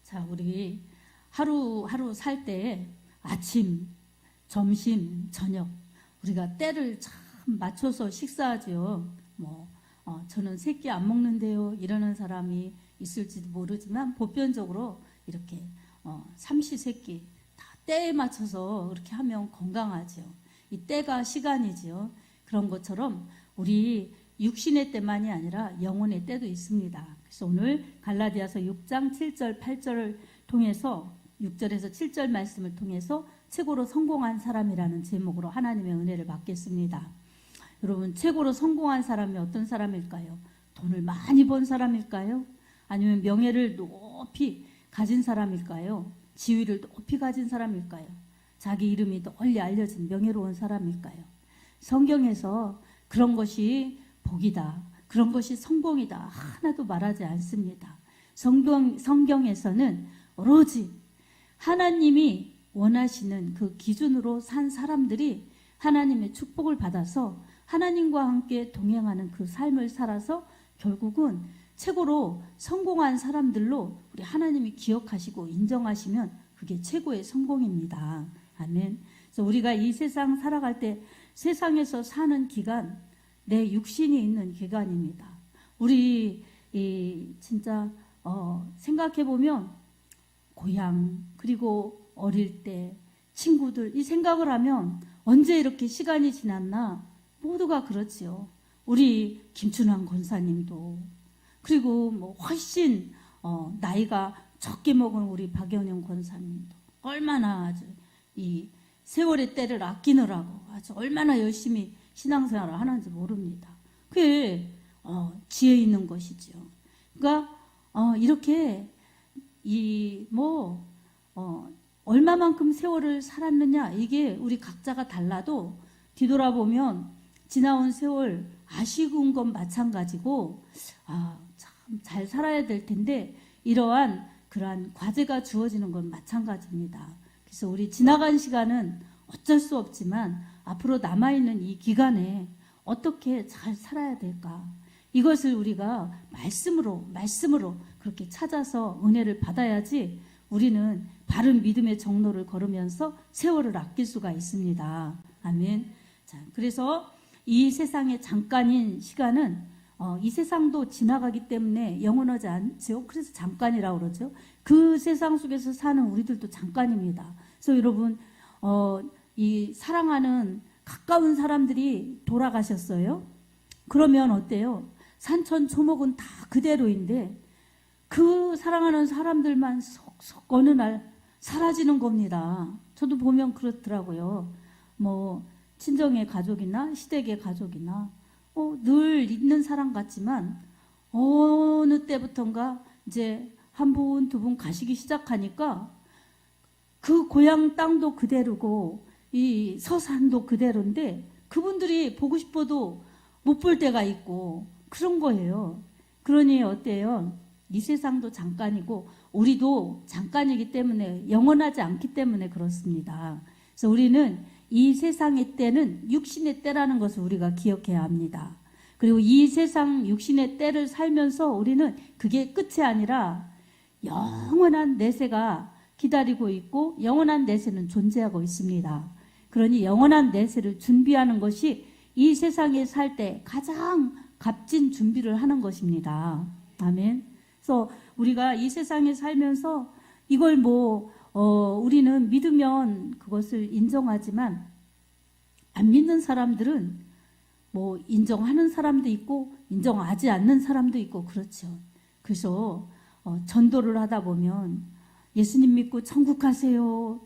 자, 우리 하루하루 살 때 아침, 점심, 저녁 우리가 때를 참 맞춰서 식사하죠. 저는 새끼 안 먹는데요 이러는 사람이 있을지도 모르지만 보편적으로 이렇게 삼시세끼 다 때에 맞춰서 그렇게 하면 건강하죠. 이 때가 시간이지요. 그런 것처럼 우리 육신의 때만이 아니라 영혼의 때도 있습니다. 그래서 오늘 갈라디아서 6장 7절 8절을 통해서 6절에서 7절 말씀을 통해서 최고로 성공한 사람이라는 제목으로 하나님의 은혜를 받겠습니다. 여러분, 최고로 성공한 사람이 어떤 사람일까요? 돈을 많이 번 사람일까요? 아니면 명예를 높이 가진 사람일까요? 지위를 높이 가진 사람일까요? 자기 이름이 널리 알려진 명예로운 사람일까요? 성경에서 그런 것이 복이다, 그런 것이 성공이다 하나도 말하지 않습니다. 성경에서는 오로지 하나님이 원하시는 그 기준으로 산 사람들이 하나님의 축복을 받아서 하나님과 함께 동행하는 그 삶을 살아서 결국은 최고로 성공한 사람들로 우리 하나님이 기억하시고 인정하시면 그게 최고의 성공입니다. 아멘. 그래서 우리가 이 세상 살아갈 때 세상에서 사는 기간, 내 육신이 있는 기간입니다. 우리 진짜 생각해 보면 고향 그리고 어릴 때 친구들 이 생각을 하면 언제 이렇게 시간이 지났나 모두가 그렇지요. 우리 김춘환 권사님도 그리고 훨씬 나이가 적게 먹은 우리 박연영 권사님도 얼마나 아주 이 세월의 때를 아끼느라고 아주 얼마나 열심히 신앙생활을 하는지 모릅니다. 그게 지혜 있는 것이죠. 그러니까 이렇게 얼마만큼 세월을 살았느냐 이게 우리 각자가 달라도 뒤돌아보면 지나온 세월 아쉬운 건 마찬가지고 참 잘 살아야 될 텐데 그러한 과제가 주어지는 건 마찬가지입니다. 그래서 우리 지나간 시간은 어쩔 수 없지만 앞으로 남아있는 이 기간에 어떻게 잘 살아야 될까? 이것을 우리가 말씀으로 그렇게 찾아서 은혜를 받아야지 우리는 바른 믿음의 정로를 걸으면서 세월을 아낄 수가 있습니다. 아멘. 자, 그래서 이 세상의 잠깐인 시간은 이 세상도 지나가기 때문에 영원하지 않죠. 그래서 잠깐이라고 그러죠. 그 세상 속에서 사는 우리들도 잠깐입니다. 그래서 여러분 이 사랑하는 가까운 사람들이 돌아가셨어요. 그러면 어때요? 산천 초목은 다 그대로인데 그 사랑하는 사람들만 속속 어느 날 사라지는 겁니다. 저도 보면 그렇더라고요. 친정의 가족이나 시댁의 가족이나 늘 있는 사람 같지만 어느 때부턴가 이제 한 분, 두 분 가시기 시작하니까 그 고향 땅도 그대로고 이 서산도 그대로인데 그분들이 보고 싶어도 못 볼 때가 있고 그런 거예요. 그러니 어때요? 이 세상도 잠깐이고 우리도 잠깐이기 때문에 영원하지 않기 때문에 그렇습니다. 그래서 우리는 이 세상의 때는 육신의 때라는 것을 우리가 기억해야 합니다. 그리고 이 세상 육신의 때를 살면서 우리는 그게 끝이 아니라 영원한 내세가 기다리고 있고 영원한 내세는 존재하고 있습니다. 그러니 영원한 내세를 준비하는 것이 이 세상에 살 때 가장 값진 준비를 하는 것입니다. 아멘. 그래서 우리가 이 세상에 살면서 이걸 우리는 믿으면 그것을 인정하지만 안 믿는 사람들은 인정하는 사람도 있고 인정하지 않는 사람도 있고 그렇죠. 그래서 전도를 하다 보면 예수님 믿고 천국 가세요.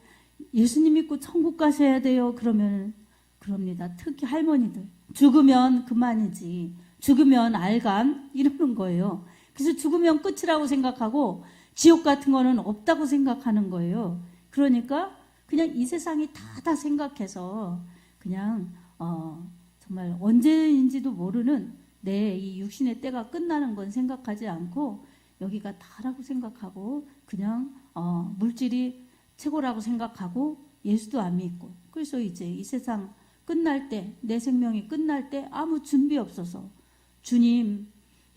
예수님 믿고 천국 가셔야 돼요. 그러면 그럽니다. 특히 할머니들 죽으면 그만이지 죽으면 알감 이러는 거예요. 그래서 죽으면 끝이라고 생각하고 지옥 같은 거는 없다고 생각하는 거예요. 그러니까 그냥 이 세상이 다 생각해서 그냥 정말 언제인지도 모르는 내 이 육신의 때가 끝나는 건 생각하지 않고 여기가 다라고 생각하고 그냥 물질이 최고라고 생각하고 예수도 안 믿고 그래서 이제 이 세상 끝날 때 내 생명이 끝날 때 아무 준비 없어서 주님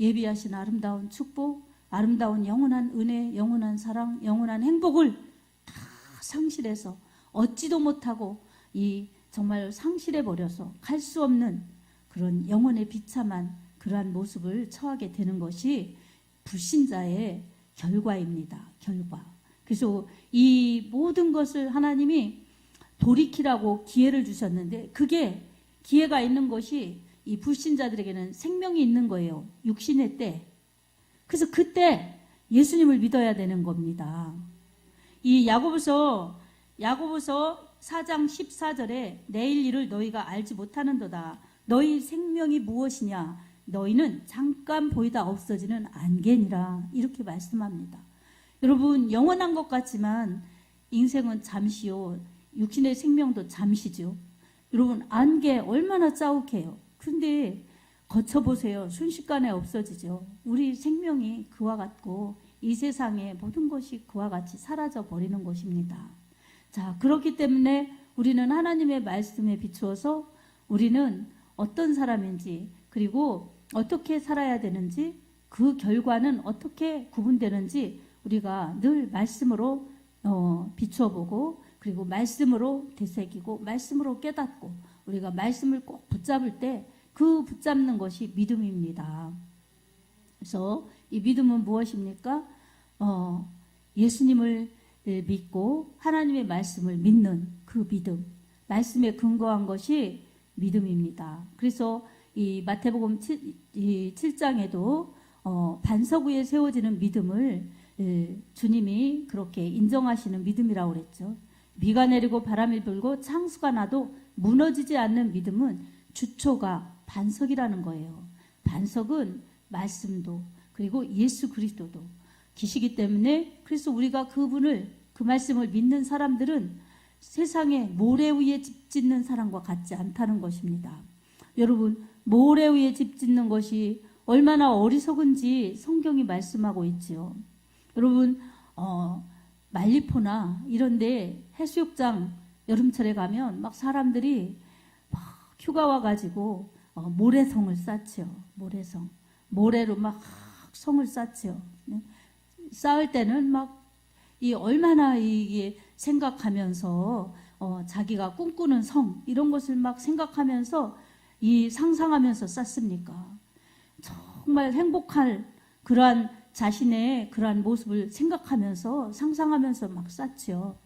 예비하신 아름다운 축복 아름다운 영원한 은혜, 영원한 사랑, 영원한 행복을 다 상실해서 얻지도 못하고 이 정말 상실해버려서 갈 수 없는 그런 영혼의 비참한 그러한 모습을 처하게 되는 것이 불신자의 결과입니다. 결과. 그래서 이 모든 것을 하나님이 돌이키라고 기회를 주셨는데 그게 기회가 있는 것이 이 불신자들에게는 생명이 있는 거예요. 육신의 때. 그래서 그때 예수님을 믿어야 되는 겁니다. 이 야고보서 4장 14절에 내일 일을 너희가 알지 못하는도다. 너희 생명이 무엇이냐? 너희는 잠깐 보이다 없어지는 안개니라. 이렇게 말씀합니다. 여러분, 영원한 것 같지만 인생은 잠시요. 육신의 생명도 잠시죠. 여러분, 안개 얼마나 짜릿해요. 근데 거쳐보세요. 순식간에 없어지죠. 우리 생명이 그와 같고 이 세상의 모든 것이 그와 같이 사라져 버리는 것입니다. 자, 그렇기 때문에 우리는 하나님의 말씀에 비추어서 우리는 어떤 사람인지 그리고 어떻게 살아야 되는지 그 결과는 어떻게 구분되는지 우리가 늘 말씀으로 비추어 보고 그리고 말씀으로 되새기고 말씀으로 깨닫고 우리가 말씀을 꼭 붙잡을 때 그 붙잡는 것이 믿음입니다. 그래서 이 믿음은 무엇입니까? 예수님을 믿고 하나님의 말씀을 믿는 그 믿음, 말씀에 근거한 것이 믿음입니다. 그래서 이 마태복음 7장에도 반석 위에 세워지는 믿음을 주님이 그렇게 인정하시는 믿음이라고 그랬죠. 비가 내리고 바람이 불고 창수가 나도 무너지지 않는 믿음은 주초가 반석이라는 거예요. 반석은 말씀도 그리고 예수 그리스도도 기시기 때문에 그래서 우리가 그분을 그 말씀을 믿는 사람들은 세상에 모래 위에 집 짓는 사람과 같지 않다는 것입니다. 여러분, 모래 위에 집 짓는 것이 얼마나 어리석은지 성경이 말씀하고 있지요. 여러분, 말리포나 이런데 해수욕장 여름철에 가면 막 사람들이 막 휴가 와가지고 모래성을 쌓지요. 모래성. 모래로 막 성을 쌓지요. 쌓을 때는 막 이 얼마나 이게 생각하면서 자기가 꿈꾸는 성 이런 것을 막 생각하면서 이 상상하면서 쌓습니까? 정말 행복할 그러한 자신의 그러한 모습을 생각하면서 상상하면서 막 쌓지요.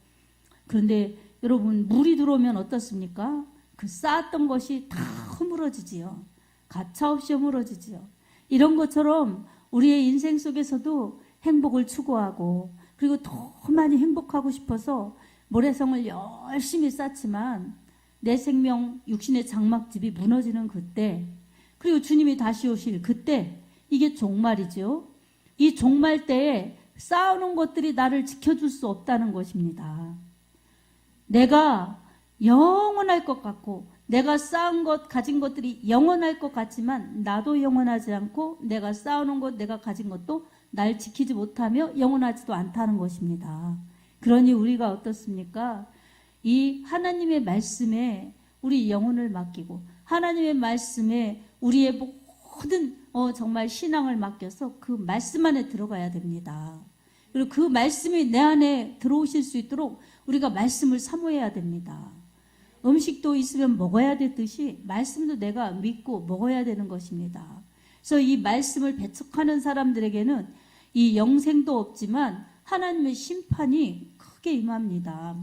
그런데 여러분 물이 들어오면 어떻습니까? 그 쌓았던 것이 다 허물어지지요. 가차없이 허물어지지요. 이런 것처럼 우리의 인생 속에서도 행복을 추구하고 그리고 더 많이 행복하고 싶어서 모래성을 열심히 쌓지만 내 생명 육신의 장막집이 무너지는 그때 그리고 주님이 다시 오실 그때 이게 종말이죠. 이 종말 때에 쌓아놓은 것들이 나를 지켜줄 수 없다는 것입니다. 내가 영원할 것 같고 내가 쌓은 것 가진 것들이 영원할 것 같지만 나도 영원하지 않고 내가 쌓아놓은 것 내가 가진 것도 날 지키지 못하며 영원하지도 않다는 것입니다. 그러니 우리가 어떻습니까? 이 하나님의 말씀에 우리 영혼을 맡기고 하나님의 말씀에 우리의 모든 정말 신앙을 맡겨서 그 말씀 안에 들어가야 됩니다. 그리고 그 말씀이 내 안에 들어오실 수 있도록 우리가 말씀을 사모해야 됩니다. 음식도 있으면 먹어야 되듯이 말씀도 내가 믿고 먹어야 되는 것입니다. 그래서 이 말씀을 배척하는 사람들에게는 이 영생도 없지만 하나님의 심판이 크게 임합니다.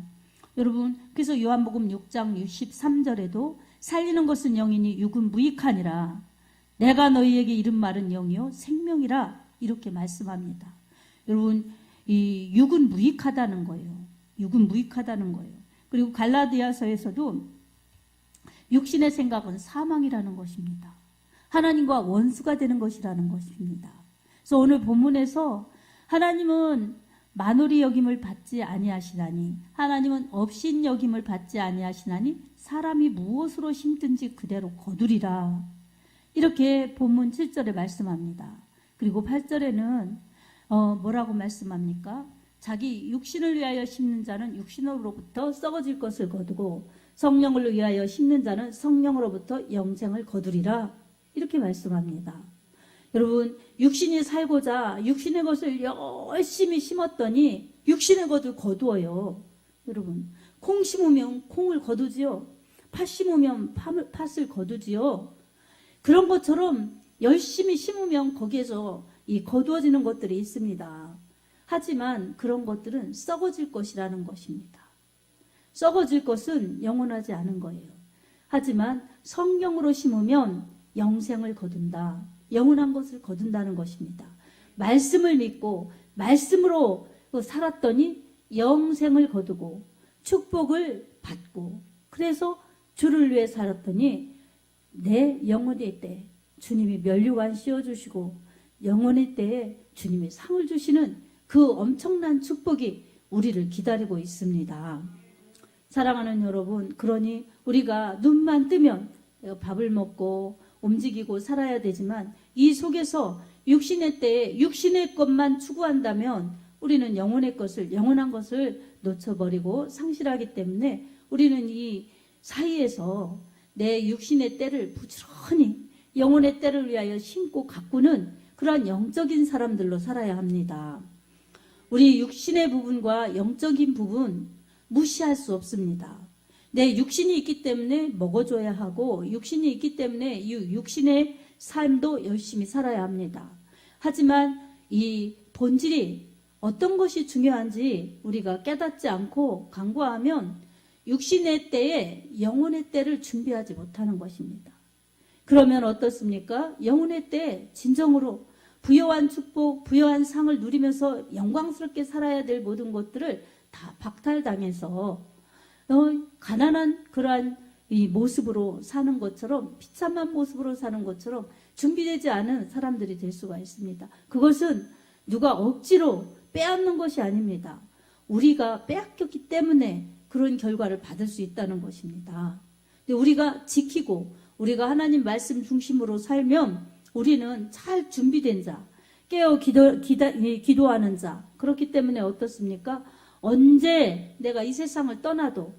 여러분, 그래서 요한복음 6장 63절에도 살리는 것은 영이니 육은 무익하니라. 내가 너희에게 이른 말은 영이요 생명이라 이렇게 말씀합니다. 여러분, 이 육은 무익하다는 거예요. 육은 무익하다는 거예요. 그리고 갈라디아서에서도 육신의 생각은 사망이라는 것입니다. 하나님과 원수가 되는 것이라는 것입니다. 그래서 오늘 본문에서 하나님은 만홀히 여김을 받지 아니하시나니 하나님은 업신 여김을 받지 아니하시나니 사람이 무엇으로 심든지 그대로 거두리라. 이렇게 본문 7절에 말씀합니다. 그리고 8절에는 뭐라고 말씀합니까? 자기 육신을 위하여 심는 자는 육신으로부터 썩어질 것을 거두고 성령을 위하여 심는 자는 성령으로부터 영생을 거두리라. 이렇게 말씀합니다. 여러분, 육신이 살고자 육신의 것을 열심히 심었더니 육신의 것을 거두어요. 여러분, 콩 심으면 콩을 거두지요. 팥 심으면 팥을 거두지요. 그런 것처럼 열심히 심으면 거기에서 이 거두어지는 것들이 있습니다. 하지만 그런 것들은 썩어질 것이라는 것입니다. 썩어질 것은 영원하지 않은 거예요. 하지만 성령으로 심으면 영생을 거둔다. 영원한 것을 거둔다는 것입니다. 말씀을 믿고 말씀으로 살았더니 영생을 거두고 축복을 받고, 그래서 주를 위해 살았더니 내 영혼의 때 주님이 면류관 씌워주시고 영혼의 때에 주님이 상을 주시는 그 엄청난 축복이 우리를 기다리고 있습니다. 사랑하는 여러분, 그러니 우리가 눈만 뜨면 밥을 먹고 움직이고 살아야 되지만 이 속에서 육신의 때에 육신의 것만 추구한다면 우리는 영혼의 것을, 영원한 것을 놓쳐버리고 상실하기 때문에 우리는 이 사이에서 내 육신의 때를 부지런히 영혼의 때를 위하여 심고 가꾸는 그러한 영적인 사람들로 살아야 합니다. 우리 육신의 부분과 영적인 부분 무시할 수 없습니다. 내 육신이 있기 때문에 먹어줘야 하고 육신이 있기 때문에 이 육신의 삶도 열심히 살아야 합니다. 하지만 이 본질이 어떤 것이 중요한지 우리가 깨닫지 않고 간구하면 육신의 때에 영혼의 때를 준비하지 못하는 것입니다. 그러면 어떻습니까? 영혼의 때 진정으로 부여한 축복, 부여한 상을 누리면서 영광스럽게 살아야 될 모든 것들을 다 박탈당해서 가난한 그러한 이 모습으로 사는 것처럼, 비참한 모습으로 사는 것처럼 준비되지 않은 사람들이 될 수가 있습니다. 그것은 누가 억지로 빼앗는 것이 아닙니다. 우리가 빼앗겼기 때문에 그런 결과를 받을 수 있다는 것입니다. 근데 우리가 지키고 우리가 하나님 말씀 중심으로 살면 우리는 잘 준비된 자, 깨어 기도하는 자, 그렇기 때문에 어떻습니까? 언제 내가 이 세상을 떠나도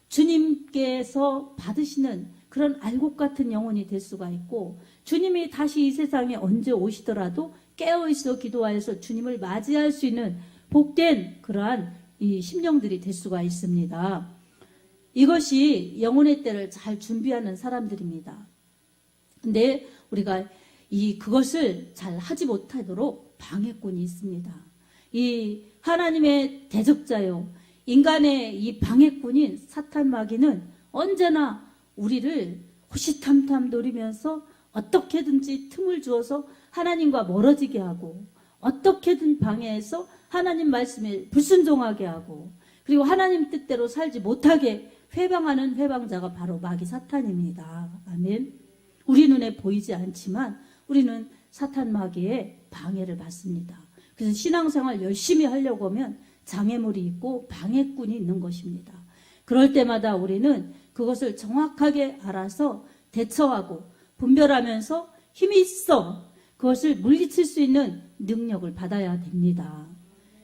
주님께서 받으시는 그런 알곡 같은 영혼이 될 수가 있고, 주님이 다시 이 세상에 언제 오시더라도 깨어있어 기도하여서 주님을 맞이할 수 있는 복된 그러한 이 심령들이 될 수가 있습니다. 이것이 영혼의 때를 잘 준비하는 사람들입니다. 근데 우리가 그것을 잘 하지 못하도록 방해꾼이 있습니다. 이 하나님의 대적자요, 인간의 이 방해꾼인 사탄 마귀는 언제나 우리를 호시탐탐 노리면서 어떻게든지 틈을 주어서 하나님과 멀어지게 하고, 어떻게든 방해해서 하나님 말씀에 불순종하게 하고, 그리고 하나님 뜻대로 살지 못하게 회방하는 회방자가 바로 마귀 사탄입니다. 아멘. 우리 눈에 보이지 않지만 우리는 사탄 마귀의 방해를 받습니다. 그래서 신앙생활 열심히 하려고 하면 장애물이 있고 방해꾼이 있는 것입니다. 그럴 때마다 우리는 그것을 정확하게 알아서 대처하고 분별하면서 힘이 있어 그것을 물리칠 수 있는 능력을 받아야 됩니다.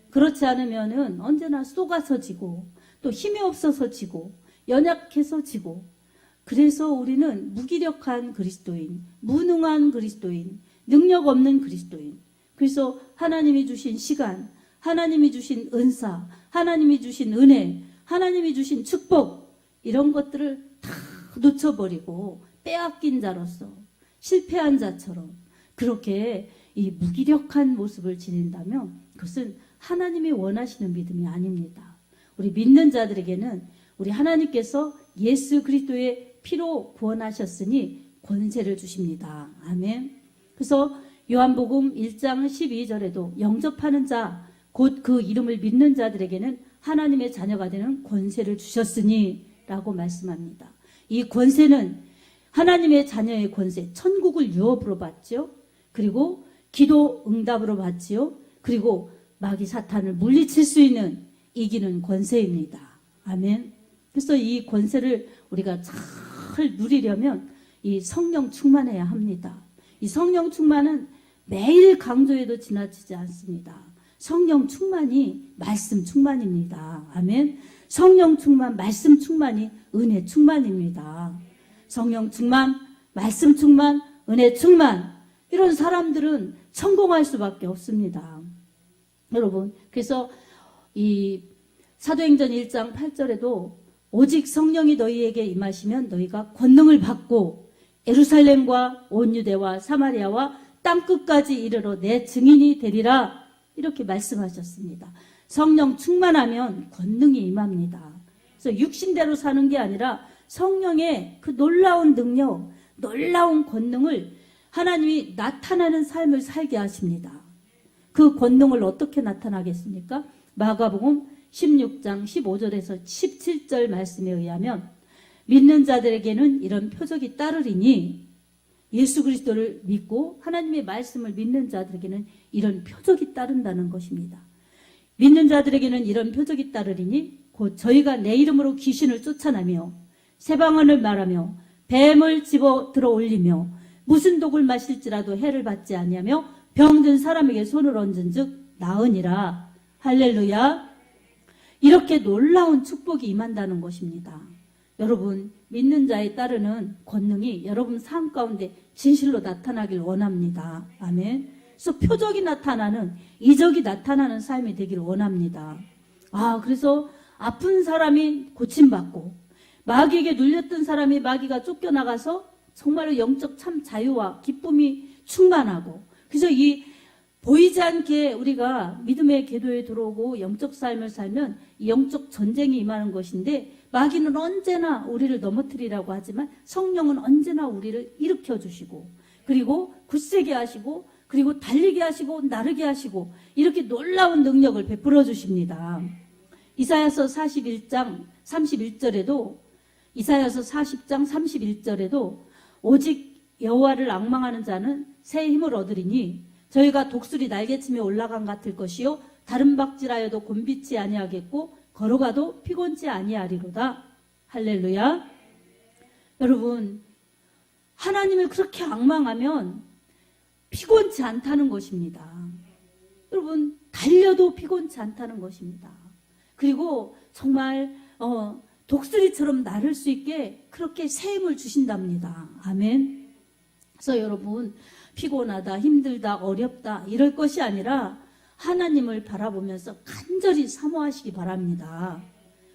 그렇지 않으면은 언제나 쏘가서 지고, 또 힘이 없어서 지고, 연약해서 지고, 그래서 우리는 무기력한 그리스도인, 무능한 그리스도인, 능력 없는 그리스도인. 그래서 하나님이 주신 시간, 하나님이 주신 은사, 하나님이 주신 은혜, 하나님이 주신 축복, 이런 것들을 다 놓쳐버리고 빼앗긴 자로서 실패한 자처럼 그렇게 이 무기력한 모습을 지닌다면 그것은 하나님이 원하시는 믿음이 아닙니다. 우리 믿는 자들에게는 우리 하나님께서 예수 그리스도의 피로 구원하셨으니 권세를 주십니다. 아멘. 그래서 요한복음 1장 12절에도 영접하는 자, 곧 그 이름을 믿는 자들에게는 하나님의 자녀가 되는 권세를 주셨으니 라고 말씀합니다. 이 권세는 하나님의 자녀의 권세, 천국을 유업으로 받죠. 그리고 기도 응답으로 받지요. 그리고 마귀 사탄을 물리칠 수 있는 이기는 권세입니다. 아멘. 그래서 이 권세를 우리가 잘 누리려면 이 성령 충만해야 합니다. 이 성령 충만은 매일 강조해도 지나치지 않습니다. 성령 충만이 말씀 충만입니다. 아멘. 성령 충만, 말씀 충만이 은혜 충만입니다. 성령 충만, 말씀 충만, 은혜 충만. 이런 사람들은 성공할 수밖에 없습니다. 여러분, 그래서 이 사도행전 1장 8절에도 오직 성령이 너희에게 임하시면 너희가 권능을 받고 예루살렘과 온 유대와 사마리아와 땅끝까지 이르러 내 증인이 되리라, 이렇게 말씀하셨습니다. 성령 충만하면 권능이 임합니다. 그래서 육신대로 사는 게 아니라 성령의 그 놀라운 능력, 놀라운 권능을 하나님이 나타나는 삶을 살게 하십니다. 그 권능을 어떻게 나타나겠습니까? 마가복음 16장 15절에서 17절 말씀에 의하면 믿는 자들에게는 이런 표적이 따르리니, 예수 그리스도를 믿고 하나님의 말씀을 믿는 자들에게는 이런 표적이 따른다는 것입니다. 믿는 자들에게는 이런 표적이 따르리니 곧 저희가 내 이름으로 귀신을 쫓아내며 새 방언을 말하며 뱀을 집어 들어 올리며 무슨 독을 마실지라도 해를 받지 아니하며 병든 사람에게 손을 얹은 즉 나으니라. 할렐루야. 이렇게 놀라운 축복이 임한다는 것입니다. 여러분, 믿는 자에 따르는 권능이 여러분 삶 가운데 진실로 나타나길 원합니다. 아멘. 그래서 표적이 나타나는, 이적이 나타나는 삶이 되기를 원합니다. 그래서 아픈 사람이 고침받고 마귀에게 눌렸던 사람이 마귀가 쫓겨나가서 정말로 영적 참 자유와 기쁨이 충만하고, 그래서 이 보이지 않게 우리가 믿음의 궤도에 들어오고 영적 삶을 살면 이 영적 전쟁이 임하는 것인데, 마귀는 언제나 우리를 넘어뜨리라고 하지만 성령은 언제나 우리를 일으켜 주시고, 그리고 굳세게 하시고, 그리고 달리게 하시고 나르게 하시고, 이렇게 놀라운 능력을 베풀어 주십니다. 이사야서 41장 31절에도 이사야서 40장 31절에도 오직 여호와를 앙망하는 자는 새 힘을 얻으리니 저희가 독수리 날개치며 올라간 같을 것이요 다른 박질하여도 곤비치 아니하겠고 걸어가도 피곤치 아니하리로다. 할렐루야. 여러분, 하나님을 그렇게 앙망하면 피곤치 않다는 것입니다. 여러분, 달려도 피곤치 않다는 것입니다. 그리고 정말 독수리처럼 나를 수 있게 그렇게 새 힘을 주신답니다. 아멘. 그래서 여러분, 피곤하다, 힘들다, 어렵다 이럴 것이 아니라 하나님을 바라보면서 간절히 사모하시기 바랍니다.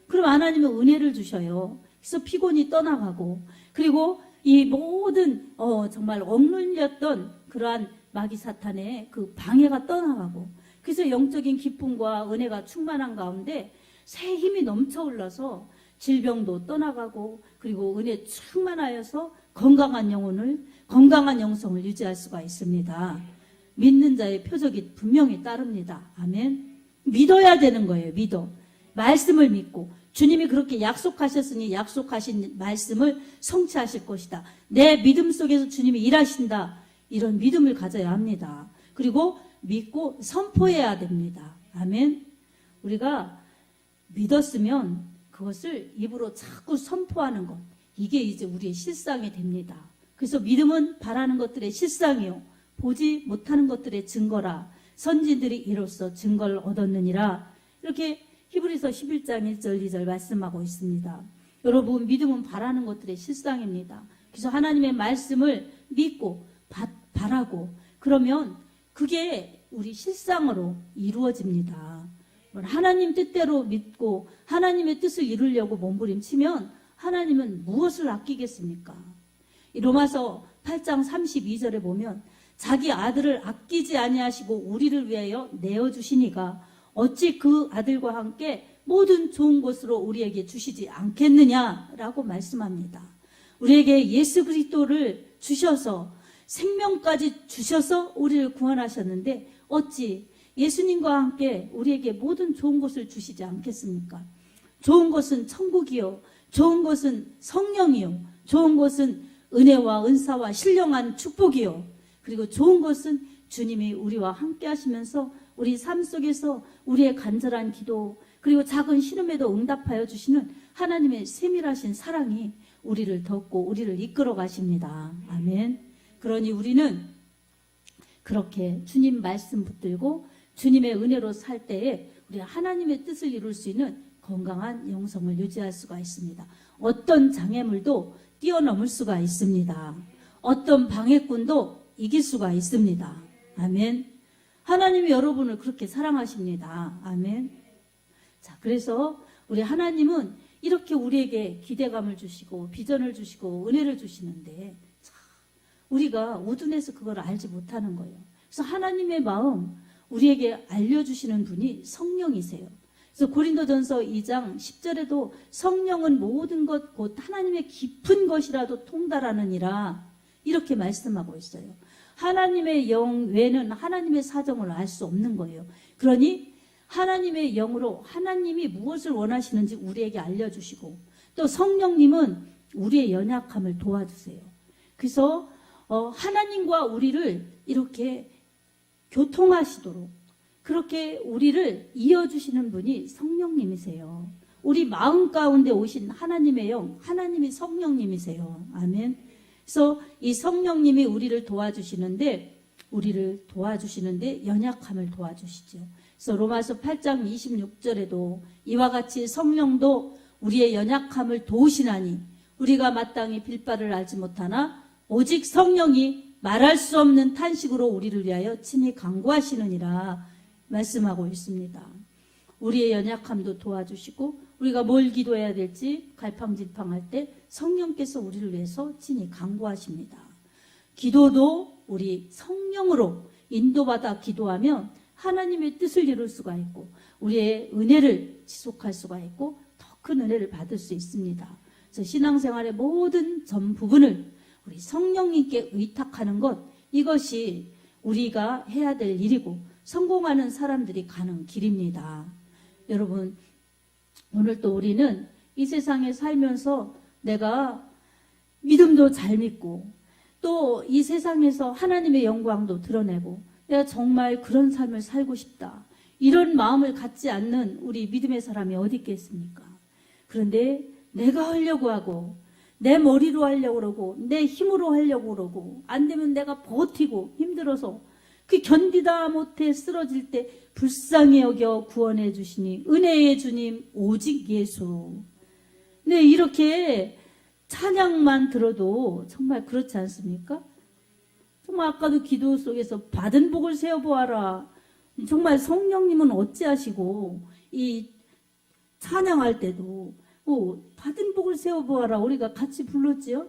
그럼 하나님은 은혜를 주셔요. 그래서 피곤이 떠나가고, 그리고 이 모든 정말 억눌렸던 그러한 마귀 사탄의 그 방해가 떠나가고, 그래서 영적인 기쁨과 은혜가 충만한 가운데 새 힘이 넘쳐 흘러서 질병도 떠나가고, 그리고 은혜 충만하여서 건강한 영혼을, 건강한 영성을 유지할 수가 있습니다. 믿는 자의 표적이 분명히 따릅니다. 아멘. 믿어야 되는 거예요. 믿어. 말씀을 믿고 주님이 그렇게 약속하셨으니 약속하신 말씀을 성취하실 것이다. 내 믿음 속에서 주님이 일하신다. 이런 믿음을 가져야 합니다. 그리고 믿고 선포해야 됩니다. 아멘. 우리가 믿었으면 그것을 입으로 자꾸 선포하는 것, 이게 이제 우리의 실상이 됩니다. 그래서 믿음은 바라는 것들의 실상이요 보지 못하는 것들의 증거라. 선진들이 이로써 증거를 얻었느니라. 이렇게 히브리서 11장 1절 2절 말씀하고 있습니다. 여러분, 믿음은 바라는 것들의 실상입니다. 그래서 하나님의 말씀을 믿고 바라고, 그러면 그게 우리 실상으로 이루어집니다. 하나님 뜻대로 믿고 하나님의 뜻을 이루려고 몸부림치면 하나님은 무엇을 아끼겠습니까? 로마서 8장 32절에 보면 자기 아들을 아끼지 아니하시고 우리를 위하여 내어주시니가 어찌 그 아들과 함께 모든 좋은 것으로 우리에게 주시지 않겠느냐라고 말씀합니다. 우리에게 예수 그리스도를 주셔서 생명까지 주셔서 우리를 구원하셨는데 어찌 예수님과 함께 우리에게 모든 좋은 것을 주시지 않겠습니까? 좋은 것은 천국이요, 좋은 것은 성령이요, 좋은 것은 은혜와 은사와 신령한 축복이요, 그리고 좋은 것은 주님이 우리와 함께 하시면서 우리 삶 속에서 우리의 간절한 기도, 그리고 작은 신음에도 응답하여 주시는 하나님의 세밀하신 사랑이 우리를 덮고 우리를 이끌어 가십니다. 아멘. 그러니 우리는 그렇게 주님 말씀 붙들고 주님의 은혜로 살 때에 우리 하나님의 뜻을 이룰 수 있는 건강한 영성을 유지할 수가 있습니다. 어떤 장애물도 뛰어넘을 수가 있습니다. 어떤 방해꾼도 이길 수가 있습니다. 아멘. 하나님이 여러분을 그렇게 사랑하십니다. 아멘. 자, 그래서 우리 하나님은 이렇게 우리에게 기대감을 주시고 비전을 주시고 은혜를 주시는데 우리가 어둠에서 그걸 알지 못하는 거예요. 그래서 하나님의 마음 우리에게 알려주시는 분이 성령이세요. 그래서 고린도전서 2장 10절에도 성령은 모든 것 곧 하나님의 깊은 것이라도 통달하느니라 이렇게 말씀하고 있어요. 하나님의 영 외에는 하나님의 사정을 알 수 없는 거예요. 그러니 하나님의 영으로 하나님이 무엇을 원하시는지 우리에게 알려주시고 또 성령님은 우리의 연약함을 도와주세요. 그래서 하나님과 우리를 이렇게 교통하시도록 그렇게 우리를 이어주시는 분이 성령님이세요. 우리 마음 가운데 오신 하나님의 영, 하나님이 성령님이세요. 아멘. 그래서 이 성령님이 우리를 도와주시는데 연약함을 도와주시죠. 그래서 로마서 8장 26절에도 이와 같이 성령도 우리의 연약함을 도우시나니 우리가 마땅히 빌바를 알지 못하나 오직 성령이 말할 수 없는 탄식으로 우리를 위하여 친히 간구하시느니라 말씀하고 있습니다. 우리의 연약함도 도와주시고 우리가 뭘 기도해야 될지 갈팡질팡할 때 성령께서 우리를 위해서 친히 간구하십니다. 기도도 우리 성령으로 인도받아 기도하면 하나님의 뜻을 이룰 수가 있고 우리의 은혜를 지속할 수가 있고 더 큰 은혜를 받을 수 있습니다. 그래서 신앙생활의 모든 전 부분을 우리 성령님께 의탁하는 것, 이것이 우리가 해야 될 일이고 성공하는 사람들이 가는 길입니다. 여러분, 오늘 또 우리는 이 세상에 살면서 내가 믿음도 잘 믿고 또 이 세상에서 하나님의 영광도 드러내고 내가 정말 그런 삶을 살고 싶다. 이런 마음을 갖지 않는 우리 믿음의 사람이 어디 있겠습니까? 그런데 내가 하려고 하고 내 머리로 하려고 그러고 내 힘으로 하려고 그러고 안 되면 내가 버티고 힘들어서 그 견디다 못해 쓰러질 때 불쌍히 여겨 구원해 주시니 은혜의 주님 오직 예수. 네, 이렇게 찬양만 들어도 정말 그렇지 않습니까? 정말 아까도 기도 속에서 받은 복을 세어보아라. 정말 성령님은 어찌하시고 이 찬양할 때도 받은 복을 세어보아라 우리가 같이 불렀지요?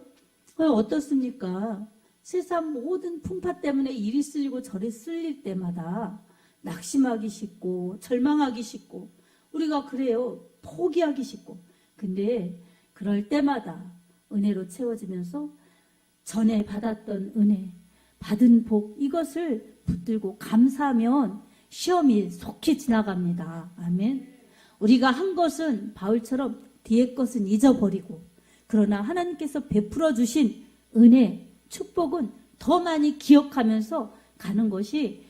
어떻습니까? 세상 모든 풍파 때문에 이리 쓸리고 저리 쓸릴 때마다 낙심하기 쉽고 절망하기 쉽고 우리가 그래요. 포기하기 쉽고 근데 그럴 때마다 은혜로 채워지면서 전에 받았던 은혜 받은 복 이것을 붙들고 감사하면 시험이 속히 지나갑니다. 아멘. 우리가 한 것은 바울처럼 뒤의 것은 잊어버리고 그러나 하나님께서 베풀어 주신 은혜, 축복은 더 많이 기억하면서 가는 것이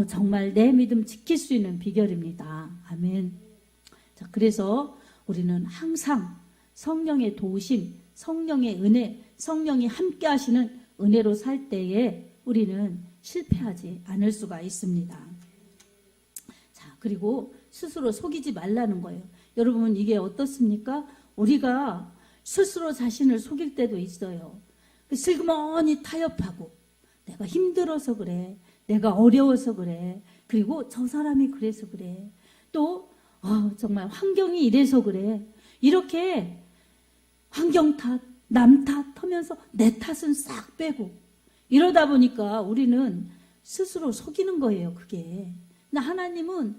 정말 내 믿음 지킬 수 있는 비결입니다. 아멘. 자, 그래서 우리는 항상 성령의 도우심, 성령의 은혜, 성령이 함께 하시는 은혜로 살 때에 우리는 실패하지 않을 수가 있습니다. 자, 그리고 스스로 속이지 말라는 거예요. 여러분 이게 어떻습니까? 우리가 스스로 자신을 속일 때도 있어요. 슬그머니 타협하고 내가 힘들어서 그래. 내가 어려워서 그래. 그리고 저 사람이 그래서 그래. 또 정말 환경이 이래서 그래. 이렇게 환경 탓, 남 탓 하면서 내 탓은 싹 빼고 이러다 보니까 우리는 스스로 속이는 거예요. 그게. 근데 하나님은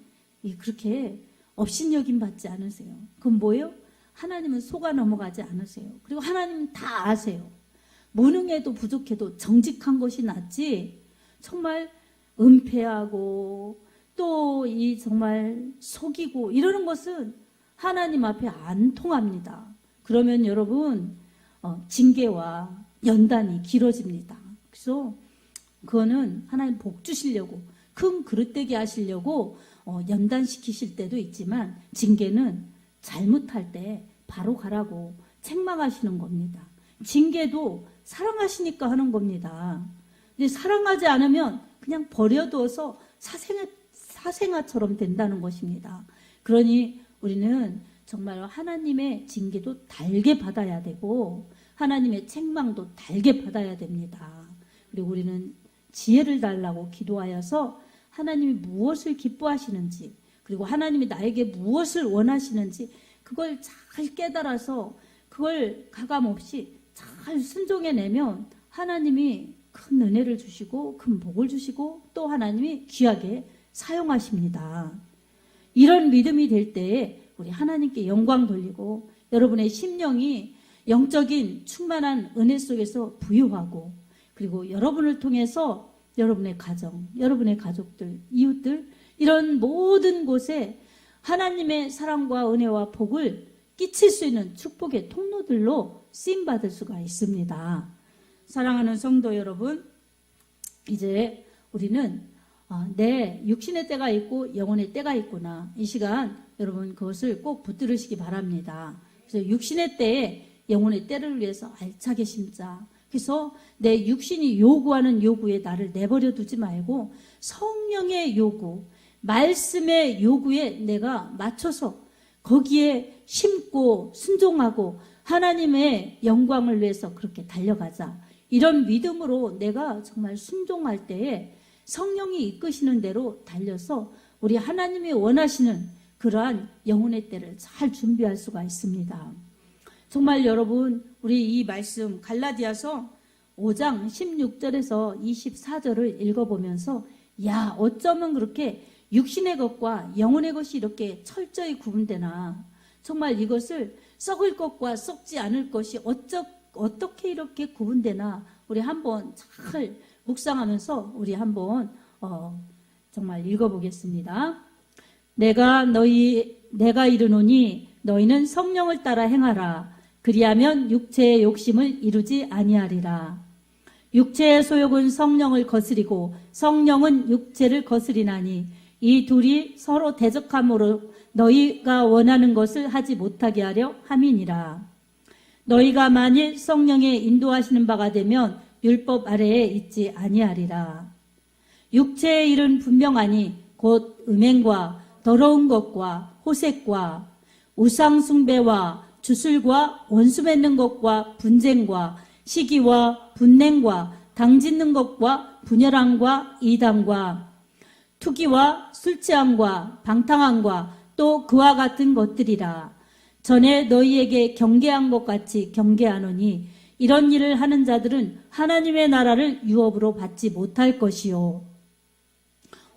그렇게 업신여김 받지 않으세요. 그건 뭐예요? 하나님은 속아 넘어가지 않으세요. 그리고 하나님은 다 아세요. 무능해도 부족해도 정직한 것이 낫지 정말 은폐하고 또 이 정말 속이고 이러는 것은 하나님 앞에 안 통합니다. 그러면 여러분 징계와 연단이 길어집니다. 그래서 그거는 하나님 복 주시려고 큰 그릇되게 하시려고 연단시키실 때도 있지만 징계는 잘못할 때 바로 가라고 책망하시는 겁니다. 징계도 사랑하시니까 하는 겁니다. 근데 사랑하지 않으면 그냥 버려두어서 사생아처럼 된다는 것입니다. 그러니 우리는 정말 하나님의 징계도 달게 받아야 되고 하나님의 책망도 달게 받아야 됩니다. 그리고 우리는 지혜를 달라고 기도하여서 하나님이 무엇을 기뻐하시는지, 그리고 하나님이 나에게 무엇을 원하시는지 그걸 잘 깨달아서 그걸 가감없이 잘 순종해내면 하나님이 큰 은혜를 주시고 큰 복을 주시고 또 하나님이 귀하게 사용하십니다. 이런 믿음이 될 때에 우리 하나님께 영광 돌리고 여러분의 심령이 영적인 충만한 은혜 속에서 부유하고, 그리고 여러분을 통해서 여러분의 가정, 여러분의 가족들, 이웃들, 이런 모든 곳에 하나님의 사랑과 은혜와 복을 끼칠 수 있는 축복의 통로들로 쓰임받을 수가 있습니다. 사랑하는 성도 여러분, 이제 우리는 내 육신의 때가 있고 영혼의 때가 있구나. 이 시간 여러분 그것을 꼭 붙들으시기 바랍니다. 그래서 육신의 때에 영혼의 때를 위해서 알차게 심자. 그래서 내 육신이 요구하는 요구에 나를 내버려 두지 말고 성령의 요구, 말씀의 요구에 내가 맞춰서 거기에 심고 순종하고 하나님의 영광을 위해서 그렇게 달려가자. 이런 믿음으로 내가 정말 순종할 때에 성령이 이끄시는 대로 달려서 우리 하나님이 원하시는 그러한 영혼의 때를 잘 준비할 수가 있습니다. 정말 여러분, 우리 이 말씀 갈라디아서 5장 16절에서 24절을 읽어보면서 야, 어쩌면 그렇게 육신의 것과 영혼의 것이 이렇게 철저히 구분되나, 정말 이것을 썩을 것과 썩지 않을 것이 어떻게 이렇게 구분되나, 우리 한번 잘 묵상하면서 우리 한번 정말 읽어보겠습니다. 내가 이르노니 너희는 성령을 따라 행하라. 그리하면 육체의 욕심을 이루지 아니하리라. 육체의 소욕은 성령을 거스리고 성령은 육체를 거스리나니 이 둘이 서로 대적함으로 너희가 원하는 것을 하지 못하게 하려 함이니라. 너희가 만일 성령의 인도하시는 바가 되면 율법 아래에 있지 아니하리라. 육체의 일은 분명하니 곧 음행과 더러운 것과 호색과 우상 숭배와 주술과 원수 맺는 것과 분쟁과 시기와 분냉과 당짓는 것과 분열함과 이단과 투기와 술 취함과 방탕함과 또 그와 같은 것들이라. 전에 너희에게 경계한 것 같이 경계하노니 이런 일을 하는 자들은 하나님의 나라를 유업으로 받지 못할 것이요.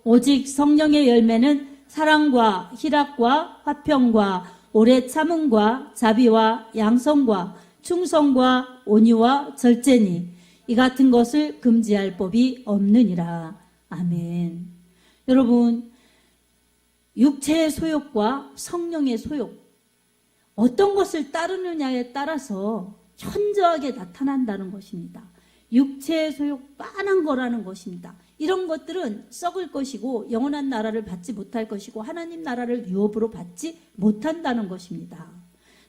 오직 성령의 열매는 사랑과 희락과 화평과 오래 참음과 자비와 양성과 충성과 온유와 절제니 이 같은 것을 금지할 법이 없느니라. 아멘. 여러분, 육체의 소욕과 성령의 소욕, 어떤 것을 따르느냐에 따라서 현저하게 나타난다는 것입니다. 육체의 소욕 빤한 거라는 것입니다. 이런 것들은 썩을 것이고 영원한 나라를 받지 못할 것이고 하나님 나라를 유업으로 받지 못한다는 것입니다.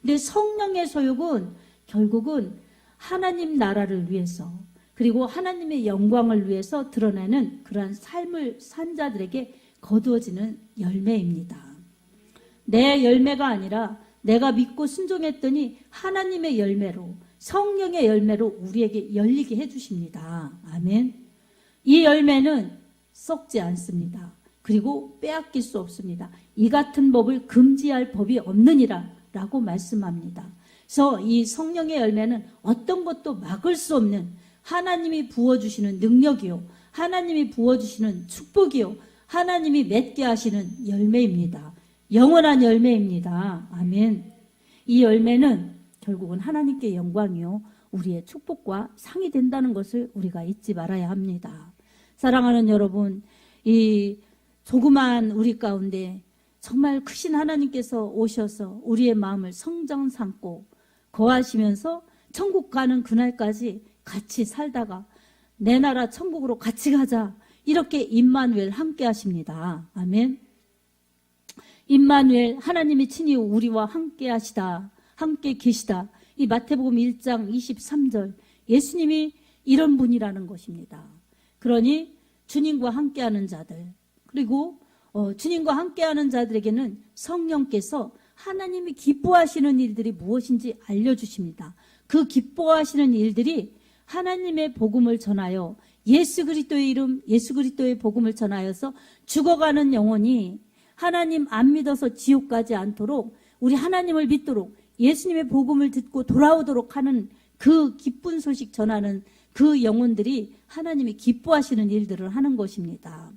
근데 성령의 소욕은 결국은 하나님 나라를 위해서, 그리고 하나님의 영광을 위해서 드러내는 그러한 삶을 산 자들에게 거두어지는 열매입니다. 내 열매가 아니라 내가 믿고 순종했더니 하나님의 열매로, 성령의 열매로 우리에게 열리게 해주십니다. 아멘. 이 열매는 썩지 않습니다. 그리고 빼앗길 수 없습니다. 이 같은 법을 금지할 법이 없느니라 라고 말씀합니다. 그래서 이 성령의 열매는 어떤 것도 막을 수 없는 하나님이 부어주시는 능력이요, 하나님이 부어주시는 축복이요, 하나님이 맺게 하시는 열매입니다. 영원한 열매입니다. 아멘. 이 열매는 결국은 하나님께 영광이요, 우리의 축복과 상이 된다는 것을 우리가 잊지 말아야 합니다. 사랑하는 여러분, 이 조그만 우리 가운데 정말 크신 하나님께서 오셔서 우리의 마음을 성전 삼고 거하시면서 천국 가는 그날까지 같이 살다가 내 나라 천국으로 같이 가자, 이렇게 임마누엘 함께 하십니다. 아멘. 임마누엘, 하나님이 친히 우리와 함께 하시다, 함께 계시다. 이 마태복음 1장 23절, 예수님이 이런 분이라는 것입니다. 그러니 주님과 함께하는 자들, 그리고 주님과 함께하는 자들에게는 성령께서 하나님이 기뻐하시는 일들이 무엇인지 알려주십니다. 그 기뻐하시는 일들이 하나님의 복음을 전하여 예수 그리스도의 이름, 예수 그리스도의 복음을 전하여서 죽어가는 영혼이 하나님 안 믿어서 지옥 가지 않도록 우리 하나님을 믿도록 예수님의 복음을 듣고 돌아오도록 하는 그 기쁜 소식 전하는 그 영혼들이 하나님이 기뻐하시는 일들을 하는 것입니다.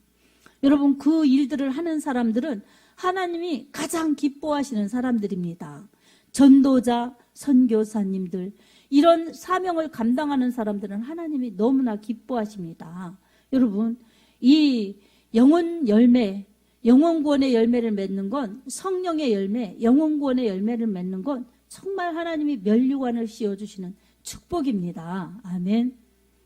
여러분, 그 일들을 하는 사람들은 하나님이 가장 기뻐하시는 사람들입니다. 전도자, 선교사님들, 이런 사명을 감당하는 사람들은 하나님이 너무나 기뻐하십니다. 여러분, 이 영혼 열매, 영혼구원의 열매를 맺는 건, 성령의 열매, 영혼구원의 열매를 맺는 건 정말 하나님이 면류관을 씌워주시는 축복입니다. 아멘.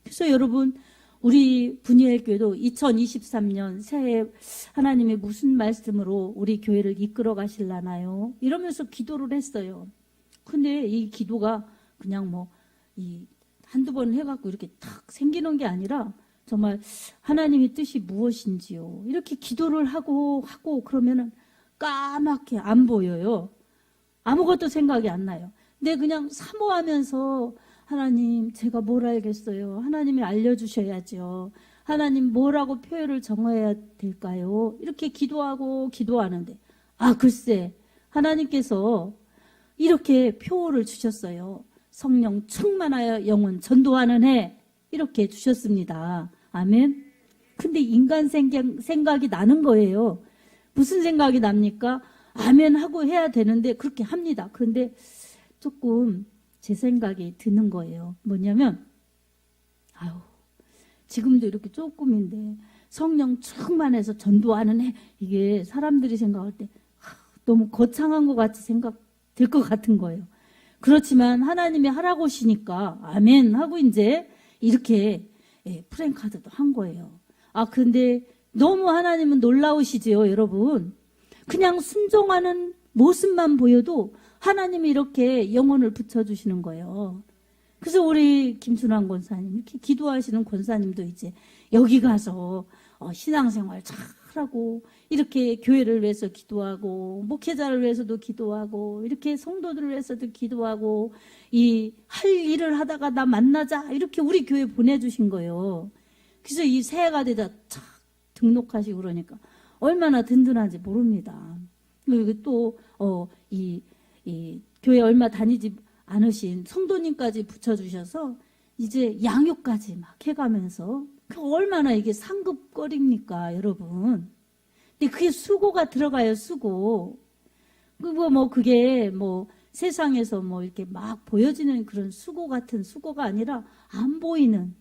그래서 여러분, 우리 분이엘 교회도 2023년 새해 하나님이 무슨 말씀으로 우리 교회를 이끌어 가실라나요? 이러면서 기도를 했어요. 근데 이 기도가 그냥 한두 번 해갖고 이렇게 탁 생기는 게 아니라 정말 하나님의 뜻이 무엇인지요. 이렇게 기도를 하고 그러면은 까맣게 안 보여요. 아무것도 생각이 안 나요. 근데 그냥 사모하면서 하나님, 제가 뭘 알겠어요. 하나님이 알려주셔야죠. 하나님, 뭐라고 표현을 정해야 될까요? 이렇게 기도하는데, 글쎄, 하나님께서 이렇게 표를 주셨어요. 성령 충만하여 영혼 전도하는 해, 이렇게 주셨습니다. 아멘. 근데 인간 생각이 나는 거예요. 무슨 생각이 납니까? 아멘 하고 해야 되는데 그렇게 합니다. 그런데 조금 제 생각이 드는 거예요. 뭐냐면, 지금도 이렇게 조금인데 성령 충만해서 전도하는 해, 이게 사람들이 생각할 때 너무 거창한 것 같이 생각될 것 같은 거예요. 그렇지만 하나님이 하라고 하시니까 아멘 하고 이제 이렇게 프랭카드도 한 거예요. 근데 너무 하나님은 놀라우시지요, 여러분. 그냥 순종하는 모습만 보여도 하나님이 이렇게 영혼을 붙여주시는 거예요. 그래서 우리 김순환 권사님, 이렇게 기도하시는 권사님도 이제 여기 가서 신앙생활 잘하고, 이렇게 교회를 위해서 기도하고, 목회자를 위해서도 기도하고, 이렇게 성도들을 위해서도 기도하고, 할 일을 하다가 나 만나자, 이렇게 우리 교회 보내주신 거예요. 그래서 이 새해가 되다 착 등록하시고 그러니까 얼마나 든든한지 모릅니다. 그리고 또, 이 교회 얼마 다니지 않으신 성도님까지 붙여주셔서 이제 양육까지 막 해가면서 얼마나 이게 상급거리입니까, 여러분. 근데 그게 수고가 들어가요, 수고. 그게 세상에서 이렇게 막 보여지는 그런 수고 같은 수고가 아니라 안 보이는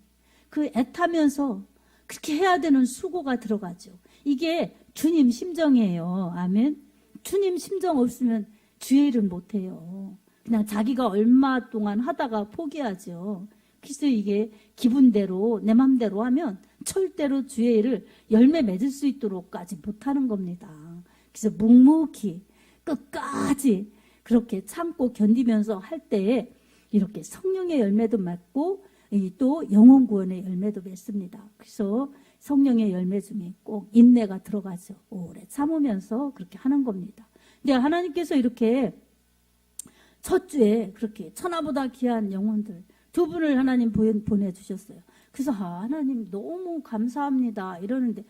그 애타면서 그렇게 해야 되는 수고가 들어가죠. 이게 주님 심정이에요. 아멘. 주님 심정 없으면 주의 일을 못해요. 그냥 자기가 얼마 동안 하다가 포기하죠. 그래서 이게 기분대로 내 맘대로 하면 절대로 주의 일을 열매 맺을 수 있도록까지 못하는 겁니다. 그래서 묵묵히 끝까지 그렇게 참고 견디면서 할 때에 이렇게 성령의 열매도 맺고 또 영혼 구원의 열매도 맺습니다. 그래서 성령의 열매 중에 꼭 인내가 들어가죠. 오래 참으면서 그렇게 하는 겁니다. 근데 하나님께서 이렇게 첫 주에 그렇게 천하보다 귀한 영혼들 두 분을 하나님 보내주셨어요. 그래서 하나님 너무 감사합니다 이러는데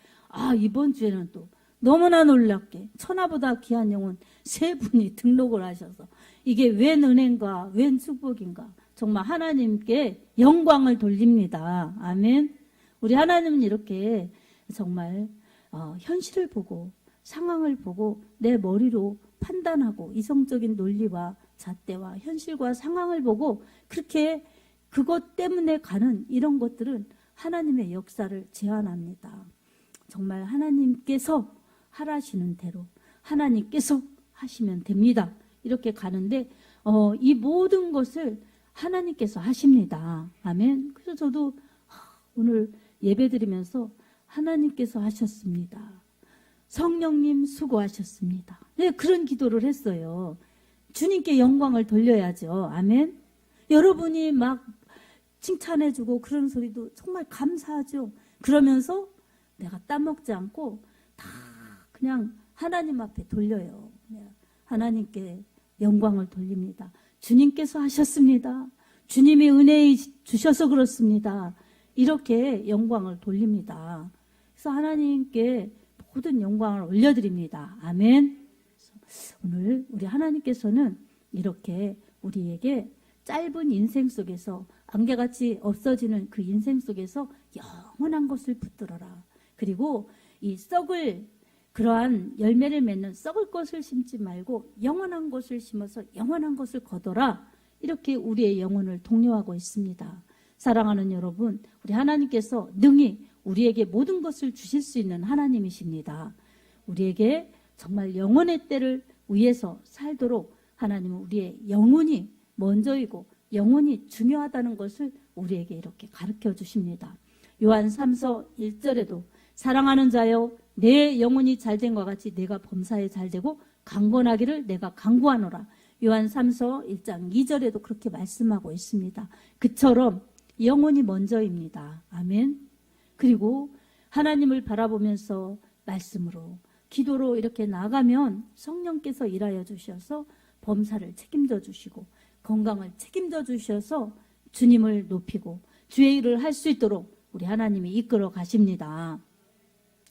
이번 주에는 또 너무나 놀랍게 천하보다 귀한 영혼 세 분이 등록을 하셔서 이게 웬 은혜인가 웬 축복인가 정말 하나님께 영광을 돌립니다. 아멘. 우리 하나님은 이렇게 정말 현실을 보고 상황을 보고 내 머리로 판단하고 이성적인 논리와 잣대와 현실과 상황을 보고 그렇게 그것 때문에 가는 이런 것들은 하나님의 역사를 제한합니다. 정말 하나님께서 하라시는 대로 하나님께서 하시면 됩니다. 이렇게 가는데 이 모든 것을 하나님께서 하십니다. 아멘. 그래서 저도 오늘 예배드리면서 하나님께서 하셨습니다. 성령님 수고하셨습니다. 네, 그런 기도를 했어요. 주님께 영광을 돌려야죠. 아멘. 여러분이 막 칭찬해주고 그런 소리도 정말 감사하죠. 그러면서 내가 따먹지 않고 다 그냥 하나님 앞에 돌려요. 하나님께 영광을 돌립니다. 주님께서 하셨습니다. 주님이 은혜 주셔서 그렇습니다. 이렇게 영광을 돌립니다. 그래서 하나님께 모든 영광을 올려드립니다. 아멘. 오늘 우리 하나님께서는 이렇게 우리에게 짧은 인생 속에서 안개같이 없어지는 그 인생 속에서 영원한 것을 붙들어라. 그리고 이 썩을 그러한 열매를 맺는 썩을 것을 심지 말고 영원한 것을 심어서 영원한 것을 거둬라. 이렇게 우리의 영혼을 독려하고 있습니다. 사랑하는 여러분, 우리 하나님께서 능히 우리에게 모든 것을 주실 수 있는 하나님이십니다. 우리에게 정말 영혼의 때를 위해서 살도록 하나님은 우리의 영혼이 먼저이고 영혼이 중요하다는 것을 우리에게 이렇게 가르쳐 주십니다. 요한 3서 1절에도 사랑하는 자여 내 영혼이 잘된 것 같이 내가 범사에 잘되고 강건하기를 내가 강구하노라. 요한 3서 1장 2절에도 그렇게 말씀하고 있습니다. 그처럼 영혼이 먼저입니다. 아멘. 그리고 하나님을 바라보면서 말씀으로 기도로 이렇게 나가면 성령께서 일하여 주셔서 범사를 책임져 주시고 건강을 책임져 주셔서 주님을 높이고 주의 일을 할 수 있도록 우리 하나님이 이끌어 가십니다.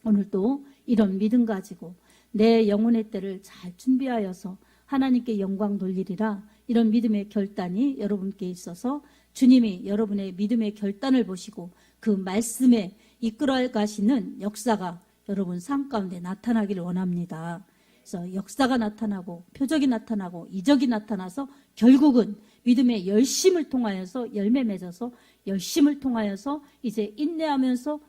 오늘도 이런 믿음 가지고 내 영혼의 때를 잘 준비하여서 하나님께 영광 돌리리라. 이런 믿음의 결단이 여러분께 있어서 주님이 여러분의 믿음의 결단을 보시고 그 말씀에 이끌어 가시는 역사가 여러분 삶 가운데 나타나기를 원합니다. 그래서 역사가 나타나고 표적이 나타나고 이적이 나타나서 결국은 믿음의 열심을 통하여서 열매 맺어서 열심을 통하여서 이제 인내하면서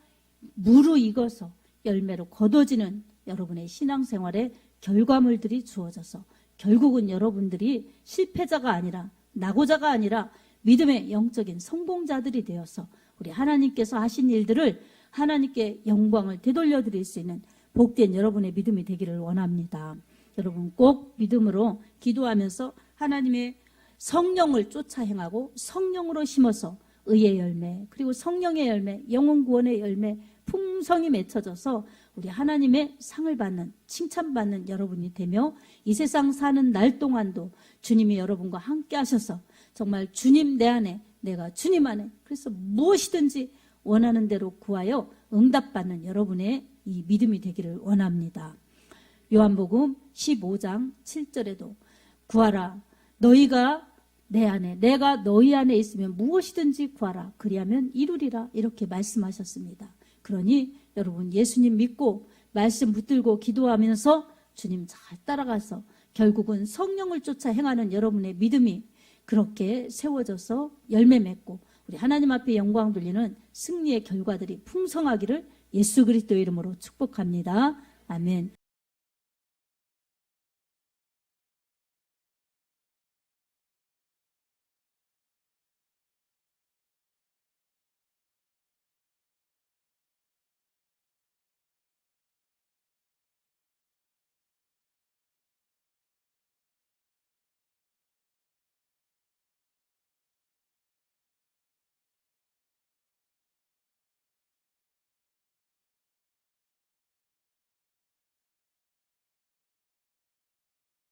무르익어서 열매로 거둬지는 여러분의 신앙생활의 결과물들이 주어져서 결국은 여러분들이 실패자가 아니라 낙오자가 아니라 믿음의 영적인 성공자들이 되어서 우리 하나님께서 하신 일들을 하나님께 영광을 되돌려 드릴 수 있는 복된 여러분의 믿음이 되기를 원합니다. 여러분 꼭 믿음으로 기도하면서 하나님의 성령을 쫓아 행하고 성령으로 심어서 의의 열매 그리고 성령의 열매 영혼 구원의 열매 풍성이 맺혀져서 우리 하나님의 상을 받는 칭찬받는 여러분이 되며 이 세상 사는 날 동안도 주님이 여러분과 함께 하셔서 정말 주님 내 안에 내가 주님 안에 그래서 무엇이든지 원하는 대로 구하여 응답받는 여러분의 이 믿음이 되기를 원합니다. 요한복음 15장 7절에도 구하라 너희가 내 안에 내가 너희 안에 있으면 무엇이든지 구하라 그리하면 이루리라 이렇게 말씀하셨습니다. 그러니 여러분 예수님 믿고 말씀 붙들고 기도하면서 주님 잘 따라가서 결국은 성령을 쫓아 행하는 여러분의 믿음이 그렇게 세워져서 열매 맺고 우리 하나님 앞에 영광 돌리는 승리의 결과들이 풍성하기를 예수 그리스도의 이름으로 축복합니다. 아멘.